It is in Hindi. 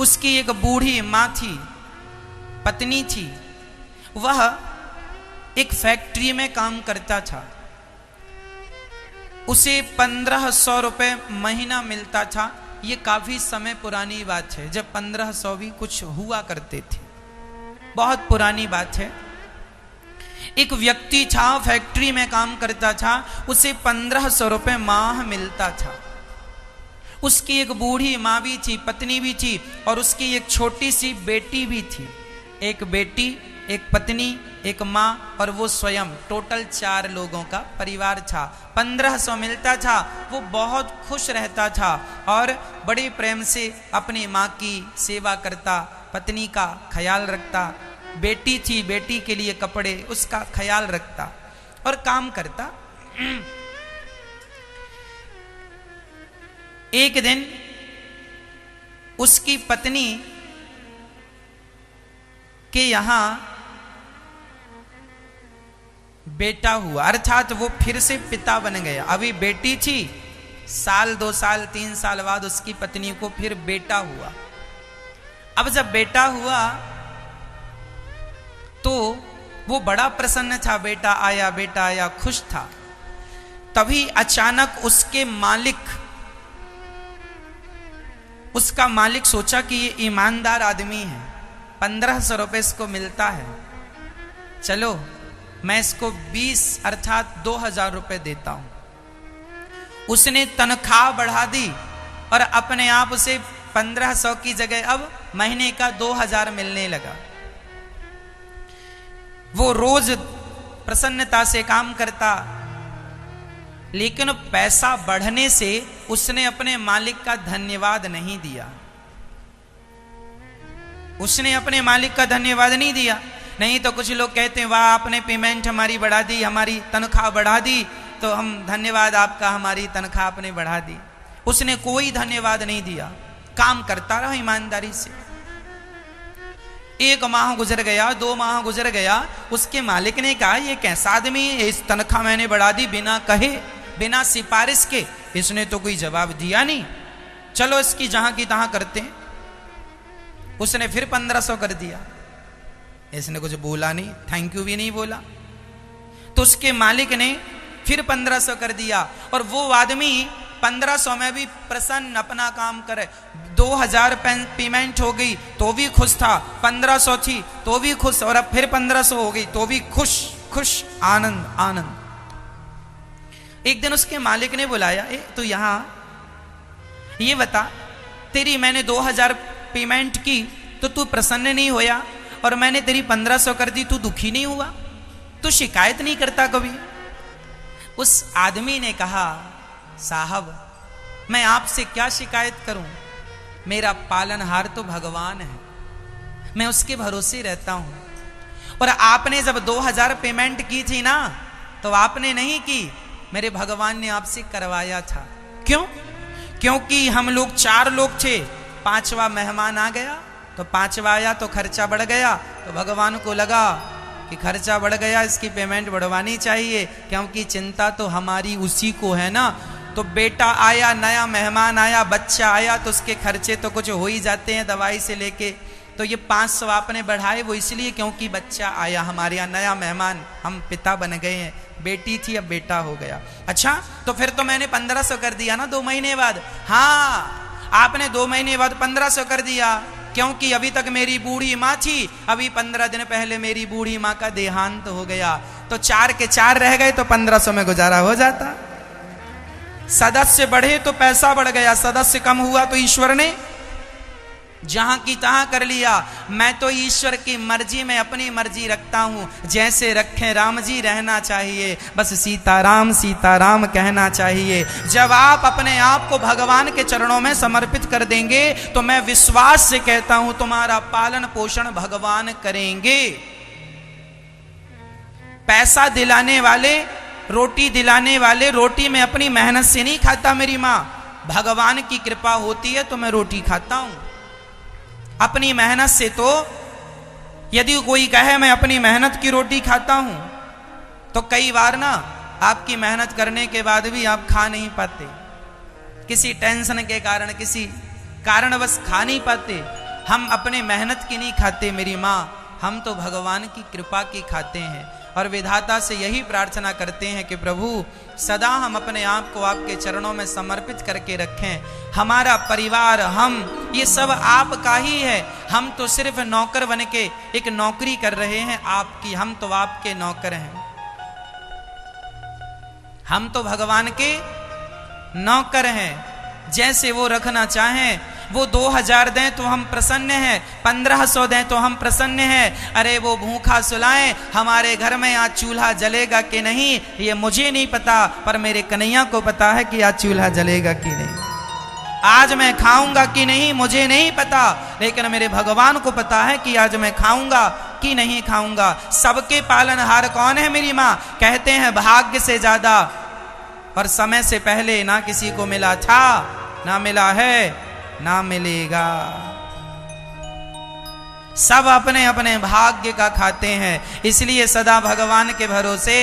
उसकी एक बूढ़ी माँ थी, पत्नी थी। वह एक फैक्ट्री में काम करता था। उसे 1500 रुपये महीना मिलता था। ये काफी समय पुरानी बात है, जब 1500 भी कुछ हुआ करते थे, बहुत पुरानी बात है। एक व्यक्ति था, फैक्ट्री में काम करता था, उसे 1500 रुपये माह मिलता था। उसकी एक बूढ़ी माँ भी थी, पत्नी भी थी, और उसकी एक छोटी सी बेटी भी थी। एक बेटी, एक पत्नी, एक माँ और वो स्वयं, टोटल 4 लोगों का परिवार था। 1500 मिलता था। वो बहुत खुश रहता था और बड़े प्रेम से अपनी माँ की सेवा करता, पत्नी का ख्याल रखता, बेटी थी, बेटी के लिए कपड़े, उसका ख्याल रखता और काम करता। एक दिन उसकी पत्नी के यहां बेटा हुआ, अर्थात वो फिर से पिता बन गया। अभी बेटी थी, साल 2 साल 3 साल बाद उसकी पत्नी को फिर बेटा हुआ। अब जब बेटा हुआ तो वो बड़ा प्रसन्न था, बेटा आया, खुश था। तभी अचानक उसका मालिक सोचा कि ये ईमानदार आदमी है, 1500 रुपये इसको मिलता है, चलो मैं इसको 20 अर्थात 2000 रुपये देता हूं। उसने तनख्वाह बढ़ा दी और अपने आप उसे 1500 की जगह अब महीने का 2000 मिलने लगा। वो रोज प्रसन्नता से काम करता, लेकिन पैसा बढ़ने से उसने अपने मालिक का धन्यवाद नहीं दिया। उसने अपने मालिक का धन्यवाद नहीं दिया। नहीं तो कुछ लोग कहते हैं, वाह आपने पेमेंट हमारी बढ़ा दी, हमारी तनख्वाह बढ़ा दी, तो हम धन्यवाद आपका, हमारी तनख्वाह आपने बढ़ा दी। उसने कोई धन्यवाद नहीं दिया, काम करता रहा ईमानदारी से। 1 माह गुजर गया, 2 माह गुजर गया। उसके मालिक ने कहा, ये कैसा आदमी है, इस तनख्वाह मैंने बढ़ा दी बिना कहे, बिना सिफारिश के। इसने तो कोई जवाब दिया नहीं, चलो इसकी जहां की तहां करते हैं। उसने फिर 1500 कर दिया। इसने कुछ बोला नहीं, थैंक यू भी नहीं बोला। तो उसके मालिक ने फिर 1500 कर दिया और वो आदमी 1500 में भी प्रसन्न अपना काम करे। 2000 पेमेंट हो गई तो भी खुश था, 1500 थी तो भी खुश, और अब फिर 1500 हो गई तो भी खुश, आनंद। एक दिन उसके मालिक ने बुलाया, तू यहां ये बता, तेरी मैंने 2000 पेमेंट की तो तू प्रसन्न नहीं होया, और मैंने तेरी 1500 कर दी, तू दुखी नहीं हुआ, तू शिकायत नहीं करता कभी? उस आदमी ने कहा, साहब मैं आपसे क्या शिकायत करूं, मेरा पालनहार तो भगवान है, मैं उसके भरोसे रहता हूं। और आपने जब 2000 पेमेंट की थी ना, तो आपने नहीं की, मेरे भगवान ने आपसे करवाया था। क्यों? क्योंकि हम लोग 4 लोग थे, 5वां मेहमान आ गया, तो 5वां आया तो खर्चा बढ़ गया, तो भगवान को लगा कि खर्चा बढ़ गया, इसकी पेमेंट बढ़वानी चाहिए, क्योंकि चिंता तो हमारी उसी को है ना। तो बेटा आया, नया मेहमान आया, बच्चा आया, तो उसके खर्चे तो कुछ हो ही जाते हैं दवाई से लेके। तो ये 500 आपने बढ़ाए, वो इसलिए क्योंकि बच्चा आया हमारे यहाँ, नया मेहमान, हम पिता बन गए हैं, बेटी थी अब बेटा हो गया। अच्छा, तो फिर तो मैंने 1500 कर दिया ना 2 महीने बाद? हाँ, आपने 2 महीने बाद 1500 कर दिया, क्योंकि अभी तक मेरी बूढ़ी माँ थी, अभी 15 दिन पहले मेरी बूढ़ी माँ का देहांत हो गया, तो 4 के 4 रह गए, तो 1500 में गुजारा हो जाता। सदस्य बढ़े तो पैसा बढ़ गया, सदस्य कम हुआ तो ईश्वर ने जहां की तहां कर लिया। मैं तो ईश्वर की मर्जी में अपनी मर्जी रखता हूं, जैसे रखे राम जी रहना चाहिए, बस सीताराम सीताराम कहना चाहिए। जब आप अपने आप को भगवान के चरणों में समर्पित कर देंगे, तो मैं विश्वास से कहता हूं तुम्हारा पालन पोषण भगवान करेंगे। पैसा दिलाने वाले, रोटी दिलाने वाले, रोटी में अपनी मेहनत से नहीं खाता मेरी माँ, भगवान की कृपा होती है तो मैं रोटी खाता हूं अपनी मेहनत से। तो यदि कोई कहे मैं अपनी मेहनत की रोटी खाता हूं, तो कई बार ना आपकी मेहनत करने के बाद भी आप खा नहीं पाते, किसी टेंशन के कारण, किसी कारणवश खा नहीं पाते, हम अपने मेहनत की नहीं खाते मेरी माँ, हम तो भगवान की कृपा की खाते हैं। और विधाता से यही प्रार्थना करते हैं कि प्रभु सदा हम अपने आप को आपके चरणों में समर्पित करके रखें। हमारा परिवार, हम, ये सब आपका ही है। हम तो सिर्फ नौकर बन के एक नौकरी कर रहे हैं आपकी, हम तो आपके नौकर हैं। हम तो भगवान के नौकर हैं। जैसे वो रखना चाहें, वो 2000 दें तो हम प्रसन्न हैं, 1500 दें तो हम प्रसन्न हैं। अरे वो भूखा सुलाएं, हमारे घर में आज चूल्हा जलेगा कि नहीं ये मुझे नहीं पता, पर मेरे कन्हैया को पता है कि आज चूल्हा जलेगा कि नहीं। आज मैं खाऊंगा कि नहीं मुझे नहीं पता, लेकिन मेरे भगवान को पता है कि आज मैं खाऊंगा कि नहीं खाऊंगा। सबके पालनहार कौन है? मेरी माँ। कहते हैं भाग्य से ज्यादा और समय से पहले ना किसी को मिला था, ना मिला है, ना मिलेगा। सब अपने अपने भाग्य का खाते हैं, इसलिए सदा भगवान के भरोसे